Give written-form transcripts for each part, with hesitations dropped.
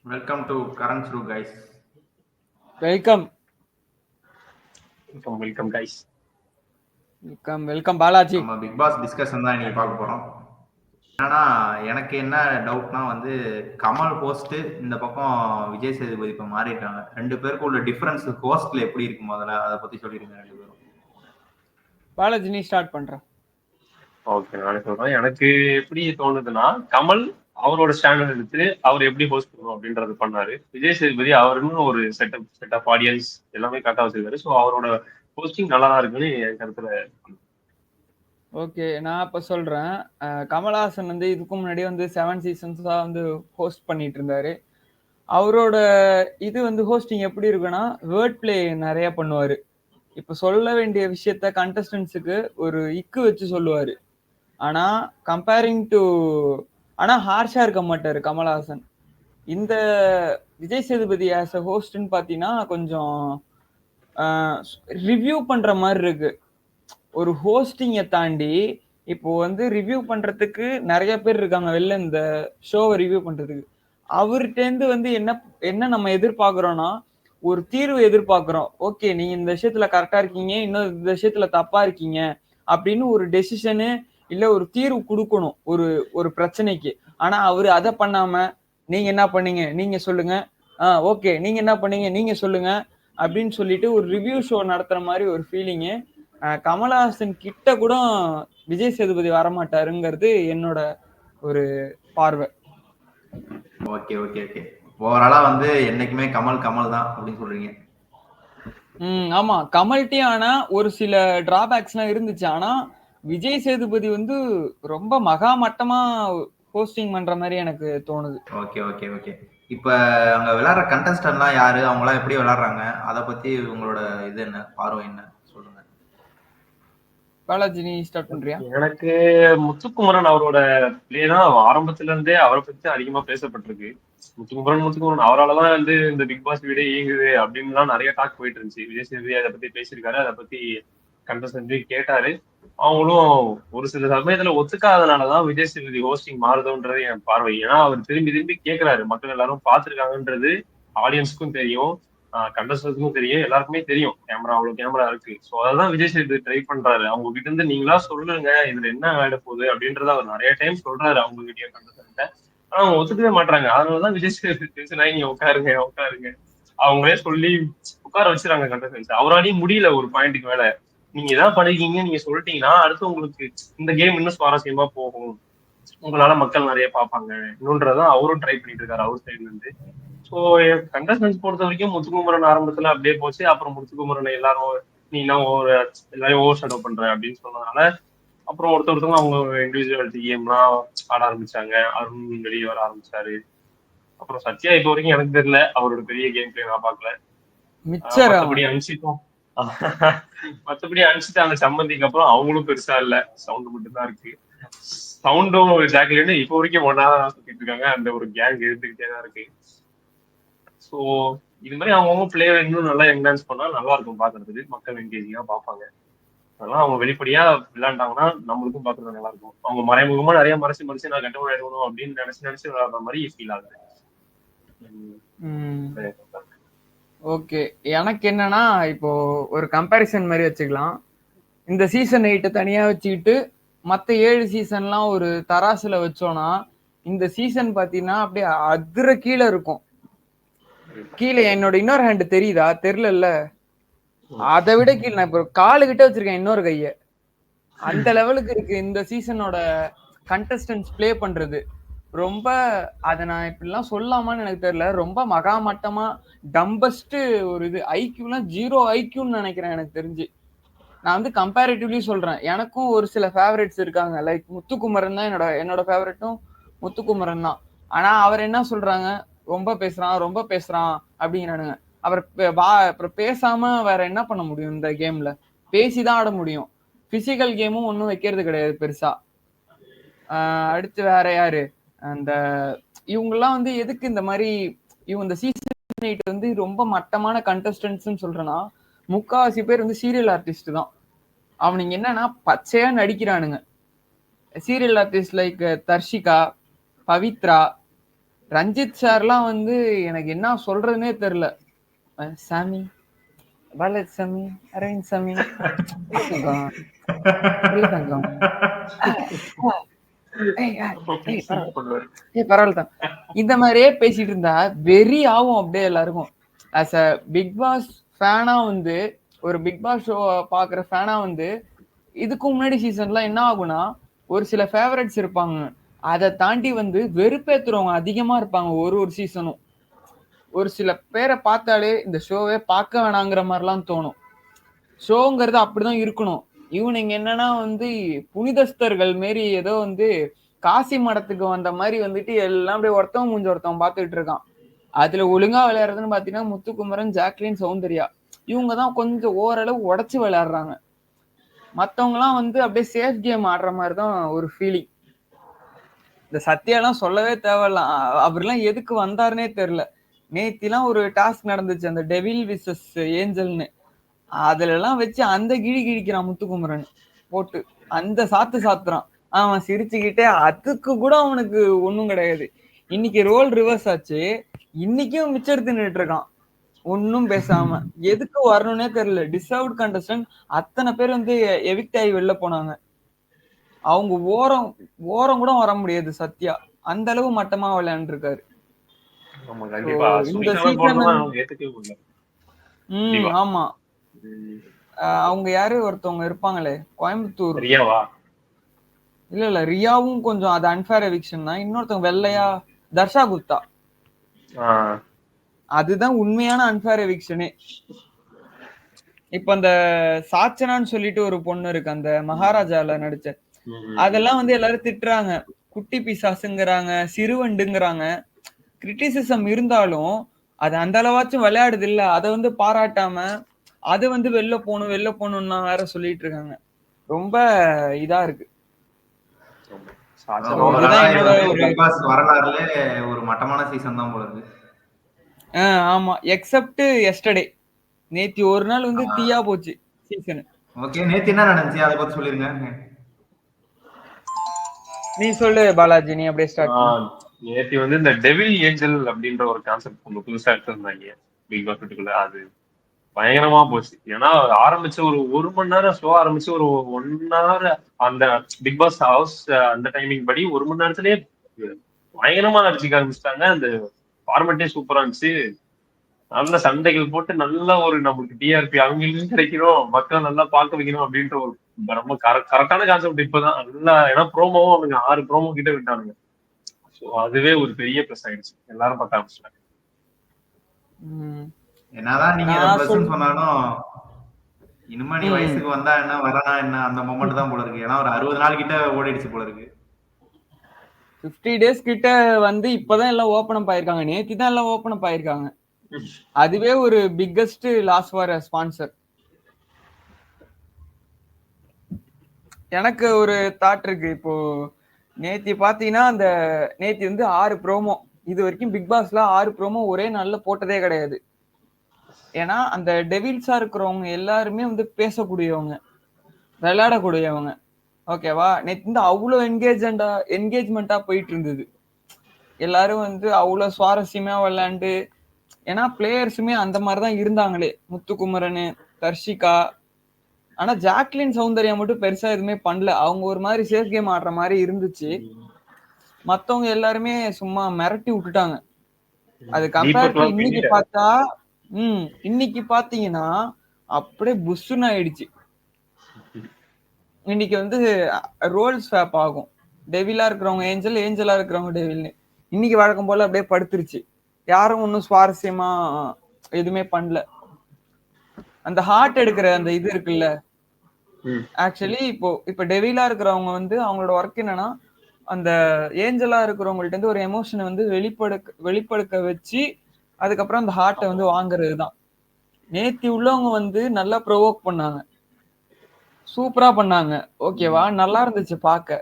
Welcome to Current Through, guys. Welcome welcome guys. Welcome Balaji. நம்ம big pass discussion தான் இன்னைக்கு பார்க்க போறோம். என்னன்னா எனக்கு என்ன டவுட்னா வந்து கமல் ஹோஸ்ட், இந்த பக்கம் விஜய் சேதுபதி இப்ப மாறிட்டாங்க. ரெண்டு பேருக்கு உள்ள டிஃபரன்ஸ் ஹோஸ்ட்ல எப்படி இருக்கு முதல்ல அதை பத்தி சொல்லிருங்க ரெண்டு பேரும். பாலாஜி நீ ஸ்டார்ட் பண்ற. ஓகே, நானே சொல்றேன். எனக்கு எப்படி தோணுதுன்னா, கமல் அவரோட ஸ்டாண்டர்ட் எடுத்து அவர் எப்படி ஹோஸ்ட் பண்ணணும் அப்படின்றது பண்ணாரு. விஜய் சேதுபதி அவருன்னு ஒரு செட் ஆஃப் ஆடியன்ஸ் எல்லாமே கரெக்டா வச்சிருக்காரு. ஸோ அவரோட ஹோஸ்டிங் நல்லா தான் இருக்குன்னு என் கருத்துல. ஓகே, நான் இப்ப சொல்றேன். கமல்ஹாசன் வந்து இதுக்கு முன்னாடி வந்து 7 சீசன்ஸா வந்து ஹோஸ்ட் பண்ணிட்டு இருந்தாரு. அவரோட இது வந்து ஹோஸ்டிங் எப்படி இருக்குன்னா, வேர்ட் பிளே நிறைய பண்ணுவாரு. இப்ப சொல்ல வேண்டிய விஷயத்த கண்டஸ்டன்ஸுக்கு ஒரு இக்கு வச்சு சொல்லுவாரு. ஆனா கம்பேரிங் டு ஆனா ஹார்ஷா இருக்க மாட்டாரு கமல்ஹாசன். இந்த விஜய் சேதுபதி ஆஸ் அ ஹோஸ்ட்னு பாத்தீங்கன்னா கொஞ்சம் ரிவ்யூ பண்ற மாதிரி இருக்கு. ஒரு ஹோஸ்டிங்கை தாண்டி இப்போ வந்து ரிவ்யூ பண்றதுக்கு நிறைய பேர் இருக்காங்க வெளில, இந்த ஷோவை ரிவ்யூ பண்றதுக்கு. அவர்கிட்டேருந்து வந்து என்ன என்ன நம்ம எதிர்பார்க்கிறோம்னா, ஒரு தீர்வு எதிர்பார்க்கிறோம். ஓகே, நீங்க இந்த விஷயத்துல கரெக்டா இருக்கீங்க, இன்னும் இந்த விஷயத்துல தப்பா இருக்கீங்க அப்படின்னு ஒரு டெசிஷனு இல்ல ஒரு தீர்வு கொடுக்கணும் ஒரு ஒரு பிரச்சனைக்கு. ஆனா அவரு அதை பண்ணாம, நீங்க என்ன பண்ணீங்க நீங்க சொல்லுங்க, ஓகே நீங்க என்ன பண்ணீங்க நீங்க சொல்லுங்க அப்படின்னு சொல்லிட்டு ஒரு ரிவ்யூ ஷோ நடத்துற மாதிரி ஒரு ஃபீலிங்கு. கமல்ஹாசன் கிட்ட கூட விஜய் சேதுபதி வரமாட்டாருங்கிறது என்னோட ஒரு பார்வை. ஓகே ஓகே ஓகே ஓவராலா வந்து என்னைக்குமே கமல் கமல் தான் அப்படின்னு சொல்றீங்க. ஆமா, கமல்ட்டியும் ஆனா ஒரு சில டிராபேக்ஸ் எல்லாம் இருந்துச்சு. ஆனா விஜய் சேதுபதி வந்து ரொம்ப மகா மட்டமா ஹோஸ்டிங் பண்ற மாதிரி எனக்கு தோணுது. ஓகே ஓகே ஓகே இப்ப அங்க விளையாடுற கண்டஸ்டன்ட்லாம் யாரு, அவங்களாம் எப்படி விளையாடுறாங்க, அதை பத்தி உங்களோட இது என்ன, பார்வை என்ன சொல்லுங்க. பாலாஜி நீ ஸ்டார்ட் பண்றியா? எனக்கு முத்துக்குமரன் அவரோட பிளே தான் ஆரம்பத்துல இருந்தே அவரை பத்தி அதிகமா பேசப்பட்டிருக்கு. முத்துக்குமரன் அவராலதான் வந்து இந்த பிக் பாஸ் வீடே இயங்குது அப்படின்லாம் நிறைய டாக் போயிட்டு இருந்துச்சு. விஜய் சேதுபதி அதை பத்தி பேசியிருக்காரு, அதை பத்தி கண்டஸ்டன்ட் கேட்டாரு. அவங்களும் ஒரு சில சமயத்துல ஒத்துக்காதனாலதான் விஜய் சேதுபதி ஹோஸ்டிங் மாறுதுன்றது என் பார்வை. ஏன்னா அவர் திரும்பி திரும்பி கேட்கிறாரு, மக்கள் எல்லாரும் பாத்துருக்காங்கன்றது ஆடியன்ஸ்க்கும் தெரியும், கண்டஸ்டன்ஸுக்கும் தெரியும், எல்லாருக்குமே தெரியும். அவ்வளவு கேமரா இருக்கு. சோ அதான் விஜய் சேதுபதி ட்ரை பண்றாரு. அவங்க கிட்ட இருந்து நீங்களா சொல்லுங்க இதுல என்ன ஆயிட போகுது அப்படின்றத அவர் நிறைய டைம் சொல்றாரு அவங்க கிட்டயும் கண்டஸ்டன்ட்ட. ஆனா அவங்க ஒத்துக்கவே மாட்டாங்க. அதனாலதான் விஜய் சேதுபதி நீங்க உட்காருங்க உட்காருங்க அவங்களே சொல்லி உட்கார வச்சுறாங்க கண்டஸ்டன்ஸ். அவராலையும் முடியல ஒரு பாயிண்ட்டுக்கு மேல. நீங்க எதாவது பண்ணிருக்கீங்க, நீங்க சொல்லிட்டீங்கன்னா அடுத்து உங்களுக்கு இந்த கேம் இன்னும் சுவாரஸ்யமா போகும், உங்களால மக்கள் நிறைய பார்ப்பாங்க இன்னொன்றதான் அவரும் ட்ரை பண்ணிட்டு இருக்காரு அவர் சைட்ல இருந்து. ஸோ கண்டஸ்டன்ஸ் பொறுத்த வரைக்கும் முத்துக்குமரன் ஆரம்பத்துல அப்படியே போச்சு. அப்புறம் முத்துக்குமரன் எல்லாரும் நீ என்ன எல்லாரையும் ஓவர் ஷேடோ பண்ற அப்படின்னு சொன்னதுனால அப்புறம் ஒருத்தவங்க அவங்க இண்டிவிஜுவாலிட்டி கேம்லாம் ஆட ஆரம்பிச்சாங்க. அருண் வெளியே வர ஆரம்பிச்சாரு. அப்புறம் சத்யா இப்போ வரைக்கும் எனக்கு தெரியல அவரோட பெரிய கேம் பிளே நான் பார்க்கல. மற்றபடி அனுப்பிச்சுட்டு அந்த சம்மந்திக்கு அப்புறம் அவங்களும் பெருசா இல்ல, சவுண்ட் மட்டும் தான் இருக்கு. சவுண்டும் ஜாக்லின்னு இப்போ வரைக்கும் ஒன்னா சுத்திட்டு இருக்காங்க. அந்த ஒரு கேங் எடுத்துக்கிட்டே தான் இருக்கு. ஸோ இது மாதிரி அவங்கவுங்க பிளேயர் இன்னும் நல்லா என்ஹான்ஸ் பண்ணா நல்லா இருக்கும் பாக்குறதுக்கு, மக்கள் என்கேஜிங்கா பார்ப்பாங்க. அதெல்லாம் அவங்க வெளிப்படையா விளையாண்டாங்கன்னா நம்மளுக்கும் பாக்குறது நல்லா இருக்கும். அவங்க மறைமுகமா நிறைய மறைச்சு நான் கண்டவன் ஆயிடணும் அப்படின்னு நினைச்சு விளையாடுற மாதிரி ஃபீல் ஆகுது. ஓகே, எனக்கு என்னன்னா இப்போ ஒரு கம்பேரிசன் மாதிரி வச்சுக்கலாம். இந்த சீசன் 8 தனியா வச்சுக்கிட்டு மற்ற 7 சீசன்லாம் ஒரு தராசுல வச்சோம்னா இந்த சீசன் பாத்தீங்கன்னா அப்படியே அதிர கீழே இருக்கும். கீழே என்னோட இன்னொரு ஹேண்ட் தெரியுதா? தெரியல. அதை விட கீழே நான் இப்போ காலு கிட்ட வச்சிருக்கேன் இன்னொரு கைய. அந்த லெவலுக்கு இருக்கு இந்த சீசனோட கண்டஸ்டன்ஸ் பிளே பண்றது. ரொம்ப அதை நான் இப்படிலாம் சொல்லாமான்னு எனக்கு தெரியல, ரொம்ப மகா மட்டமா டம்பஸ்ட் ஒரு இது. ஐக்யூலாம் 0 ஐக்யூன்னு நினைக்கிறேன் எனக்கு தெரிஞ்சு. நான் வந்து கம்பேரிட்டிவ்லி சொல்றேன். எனக்கும் ஒரு சில ஃபேவரட்ஸ் இருக்காங்க. லைக் முத்துக்குமரன் தான் என்னோட ஃபேவரட்டும் முத்துக்குமரன் தான். ஆனா அவர் என்ன சொல்றாங்க, ரொம்ப பேசுறான் அப்படிங்கிறானுங்க. அப்புறம் பேசாம வேற என்ன பண்ண முடியும்? இந்த கேம்ல பேசிதான் ஆட முடியும். பிசிக்கல் கேமும் ஒன்றும் வைக்கிறது கிடையாது பெருசா. அடுத்து வேற யாரு? அந்த இவங்கெல்லாம் வந்து எதுக்கு இந்த மாதிரி இந்த சீசன் 8 வந்து ரொம்ப மட்டமான கண்டஸ்டன்ட்ஸ் சொல்றேன்னா, முக்காவாசி பேர் வந்து சீரியல் ஆர்டிஸ்ட் தான். அவனுங்க என்னன்னா பச்சையா நடிக்கிறானுங்க. Serial artist like Darshika, Pavithra, Ranjith சார்லாம் வந்து எனக்கு என்ன சொல்றதுன்னே தெரியல. சாமி, பாலாஜி சாமி, அரவிந்த் சாமி, இல்ல தங்கம், இல்ல தங்கம், பரவாயில்ல தான். இந்த மாதிரியே பேசிட்டு இருந்தா வெறி ஆகும் அப்படியே எல்லாருக்கும். ஆஸ் அ பிக் பாஸ் ஃபேனா வந்து, ஒரு பிக் பாஸ் ஷோ பாக்குற ஃபேனா வந்து, இதுக்கு முன்னாடி சீசன்லாம் என்ன ஆகும்னா, ஒரு சில ஃபேவரட்ஸ் இருப்பாங்க. அதை தாண்டி வந்து வெறுப்பேத்துறவங்க அதிகமா இருப்பாங்க ஒரு ஒரு சீசனும். ஒரு சில பேரை பார்த்தாலே இந்த ஷோவே பார்க்க வேணாங்கிற மாதிரிலாம் தோணும். ஷோங்கிறது அப்படிதான் இருக்கணும். இவனுங்க என்னன்னா வந்து புனிதஸ்தர்கள் மாரி ஏதோ வந்து காசி மடத்துக்கு வந்த மாதிரி வந்துட்டு எல்லாம் அப்படியே ஒருத்தவன் மூஞ்சி ஒருத்தவன் பார்த்துட்டு இருக்கான். அதுல ஒழுங்கா விளையாடுறதுன்னு பாத்தீங்கன்னா முத்துக்குமரன், ஜாக்லின், சௌந்தர்யா இவங்க தான் கொஞ்சம் ஓரளவு உடைச்சு விளையாடுறாங்க. மத்தவங்க எல்லாம் வந்து அப்படியே சேஃப் கேம் ஆடுற மாதிரி தான் ஒரு ஃபீலிங். இந்த சத்யாலாம் சொல்லவே தேவையில்ல. அவர்லாம் எதுக்கு வந்தாருன்னே தெரியல. நேத்திலாம் ஒரு டாஸ்க் நடந்துச்சு, அந்த டெவில் விசஸ் ஏஞ்சல்னு. அதுல எல்லாம் வச்சு அந்த கிழி கிழிக்கிறான் முத்துக்குமரன் போட்டு, அந்த சாத்து சாத்துறான். அவன் சிரிச்சுக்கிட்டே, அதுக்கு கூட அவனுக்கு ஒண்ணும் கிடையாது. இன்னைக்கு ரோல் ரிவர்ஸ் ஆச்சு. இன்னைக்கும் மிச்சர் தின்னுட்டு இருக்கான் ஒன்னும் பேசாம. எதுக்கு வரணும்னே தெரியல. டிசர்வ்ட் கண்டஸ்டன்ட் அத்தனை பேர் வந்து எவிக்ட் ஆகி வெளில போனாங்க. அவங்க ஓரம் ஓரம் கூட வர முடியாது சத்யா. அந்த அளவு மட்டமா விளையாண்டு இருக்காரு. இந்த சீசன் ஆமா, அவங்க யாரு ஒருத்தவங்க இருப்பாங்களே கோயம்புத்தூர், இல்ல ரியாவும் கொஞ்சம் அது அன்ஃபேர் எவிக்ஷன் தான். இன்னொருத்தவங்க வெள்ளையா தர்ஷா குப்தா, அதுதான் உண்மையான அன்ஃபேர் எவிக்ஷனே. இப்ப அந்த சாச்சனான்னு சொல்லிட்டு ஒரு பொண்ணு இருக்கு, அந்த மகாராஜால நடிச்ச, அதெல்லாம் வந்து எல்லாரும் திட்டுறாங்க, குட்டி பிசாசுங்கிறாங்க, சிறுவண்டுங்கிறாங்க. கிரிட்டிசிசம் இருந்தாலும் அது அந்த அளவாச்சும் விளையாடுது இல்ல, அதை வந்து பாராட்டாம அது வந்து வெளில போகணும்னா வேற சொல்லிட்டு இருக்காங்க. ரொம்ப இதா இருக்கு. வரலாறுல ஒரு மட்டமான சீசன் தான் போல இருக்கு. ஆமா, எக்ஸப்ட் எஸ்டர்டே. நேத்தி ஒரு நாள் வந்து தீயா போச்சு சீசன். ஓகே, நேத்தி என்ன நடந்துச்சு அதை பத்தி சொல்லிருங்க. நீ சொல்லு பாலாஜி, நீ அப்படியே ஸ்டார்ட் பண்ணு. நேத்தி வந்து இந்த டெவில் ஏஞ்சல் அப்படின்ற ஒரு கான்செப்ட் ஒன்று புதுசா எடுத்திருந்தாங்க பிக் பாஸ் வீட்டுக்குள்ள. அது பயங்கரமா போச்சு. ஏன்னா ஆரம்பிச்ச ஒரு மணி நேரம் ஷோ ஆரம்பிச்சு ஒரு 1 hour அந்த பிக் பாஸ் ஹவுஸ் அந்த டைமிங் படி 1 மணி நேரத்திலேயே பயங்கரமா நடிச்சுக்க ஆரம்பிச்சிட்டாங்க. அந்த ஃபார்மேட்டே சூப்பரா இருந்துச்சு. நல்ல சண்டைகள் போட்டு நல்ல ஒரு நம்மளுக்கு டிஆர்பி அவங்களுக்கும் கிடைக்கணும், மக்கள் நல்லா பார்க்க வைக்கணும் அப்படின்ற ஒரு ரொம்ப கரெக்டான கான்செப்ட் இப்பதான் நல்லா. ஏன்னா ப்ரோமோவும் அவங்க 6 ப்ரோமோ கிட்ட விட்டானுங்க. ஸோ அதுவே ஒரு பெரிய பிளஸ் ஆயிடுச்சு, எல்லாரும் பார்க்க ஆரம்பிச்சிட்டாங்க. என்னதான் நீங்க பிளஸ் சொன்னாலும் இனிமே நீ வயசுக்கு வந்தா என்ன வரனா என்ன அந்த மொமெண்ட் தான் போல இருக்கு. ஏன்னா ஒரு 60 நாள் கிட்ட ஓடிடுச்சு போல இருக்கு. 50 days கிட்ட வந்து இப்பதான் எல்லாம் ஓபன் அப் ஆயிருக்காங்க. நேத்தி தான் எல்லாம் ஓபன் அப் ஆயிருக்காங்க. அதுவே ஒரு பிக்கஸ்ட் லாஸ் ஃபார் ஸ்பான்சர். எனக்கு ஒரு தாட் இருக்கு. இப்போ நேத்தி பாத்தீங்கன்னா அந்த நேத்தி வந்து 6 ப்ரோமோ, இது வரைக்கும் பிக் பாஸ்ல 6 ப்ரோமோ ஒரே நாள்ல போட்டதே கிடையாது. ஏன்னா அந்த டெவில்ஸா இருக்கிறவங்க எல்லாருமே வந்து பேசக்கூடியவங்க, விளையாடக்கூடியவங்க. ஓகேவா? நேத்து வந்து அவ்வளவு என்கேஜ்மெண்டா போயிட்டு இருந்தது. எல்லாரும் வந்து அவ்வளவு சுவாரஸ்யமா விளையாண்டு, ஏன்னா பிளேயர்ஸுமே அந்த மாதிரிதான் இருந்தாங்களே, முத்துக்குமரன், தர்ஷிகா. ஆனா ஜாக்லின், சௌந்தர்யா மட்டும் பெருசா எதுவுமே பண்ணல. அவங்க ஒரு மாதிரி சேஃப் கேம் ஆடுற மாதிரி இருந்துச்சு. மத்தவங்க எல்லாருமே சும்மா மிரட்டி விட்டுட்டாங்க. அது கம்பேர் டு இன்னைக்கு பார்த்தா இன்னைக்கு பாத்தீங்கன்னா அப்படியே புஷ்ஷுன்னு ஆயிடுச்சு. இன்னைக்கு வந்து ரோல் ஸ்வாப் ஆகும். டெவிலா இருக்கிறவங்க ஏஞ்சல், ஏஞ்சலா இருக்கிறவங்க டெவில்னு. இன்னைக்கு வழக்கம் போல அப்படியே படுத்துருச்சு. யாரும் ஒன்னும் சுவாரஸ்யமா எதுவுமே பண்ணல. அந்த ஹார்ட் எடுக்கிற அந்த இது இருக்குல்ல, ஆக்சுவலி இப்போ டெவிலா இருக்கிறவங்க வந்து அவங்களோட ஒர்க் என்னன்னா, அந்த ஏஞ்சலா இருக்கிறவங்கள்ட்ட இருந்து ஒரு எமோஷனை வந்து வெளிப்படுக்க வச்சு அதுக்கப்புறம் அந்த ஹார்ட்டை வந்து வாங்குறது தான். நேத்தி உள்ளவங்க வந்து நல்லா ப்ரொவோக் பண்ணாங்க, சூப்பரா பண்ணாங்க. ஓகேவா? நல்லா இருந்துச்சு பாக்க.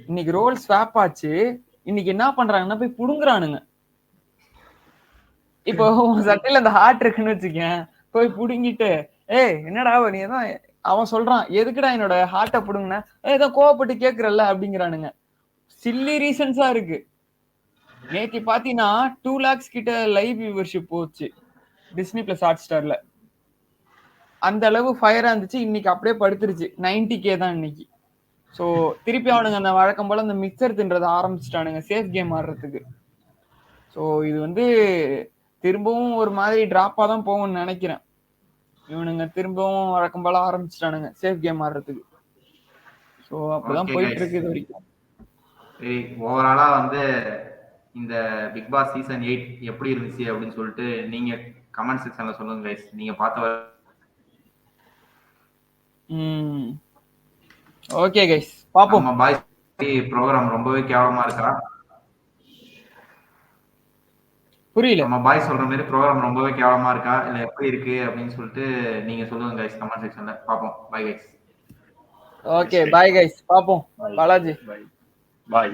இன்னைக்கு ரோல் ஸ்வாப் ஆச்சு. இன்னைக்கு என்ன பண்றாங்கன்னா போய் புடுங்குறானுங்க. இப்போ சட்டையில அந்த ஹார்ட் இருக்குன்னு வச்சுக்கேன், போய் புடுங்கிட்டு என்னடா நீ தான், அவன் சொல்றான் எதுக்குடா என்னோட ஹார்ட்டை புடுங்கின, ஏதோ கோவப்பட்டு கேக்குறல்ல அப்படிங்கிறானுங்க. சில்லி ரீசன்ஸா இருக்கு. நேத்தி பாத்தீங்கன்னா 2 lakhs கிட்ட லைவ் வியூவர்ஷிப் போச்சு டிஸ்னி பிளஸ் ஹாட் ஸ்டார்ல. அந்த அளவு ஃபயரா இருந்துச்சு. இன்னைக்கு அப்படியே படுத்துருச்சு. 90K தான் இன்னைக்கு. ஸோ திருப்பி அவனுங்க அந்த வழக்கம் போல அந்த மிக்சர் தின்றதை ஆரம்பிச்சிட்டானுங்க சேஃப் கேம் ஆடுறதுக்கு. ஸோ இது வந்து திரும்பவும் ஒரு மாதிரி டிராப்பா தான் போகும்னு நினைக்கிறேன். இவனுங்க திரும்பவும் வழக்கம் போல ஆரம்பிச்சிட்டானுங்க சேஃப் கேம் ஆடுறதுக்கு. ஸோ அப்படிதான் ஓகே போயிட்டு கைஸ், இருக்கு இது வரைக்கும். சரி ஓவராலா வந்து இந்த பிக் பாஸ் சீசன் 8 எப்படி இருந்துச்சு அப்படின்னு சொல்லிட்டு நீங்க கமெண்ட் செக்ஷன்ல சொல்லுங்க கைஸ். நீங்க பார்த்த ஓகே கைஸ், பாப்போம். நம்ம பாய்ஸ் ப்ரோக்ராம் ரொம்பவே கேவலமா இருக்கா? புரியல. நம்ம பாய்ஸ் சொல்ற மாதிரி ப்ரோக்ராம் ரொம்பவே கேவலமா இருக்கா இல்ல எப்படி இருக்கு அப்படின்னு சொல்லிட்டு நீங்க சொல்லுங்க கைஸ் கமெண்ட் செக்ஷன்ல. பாப்போம். Bye guys. Okay, bye guys, பாப்போம். பாலாஜி. பாய்.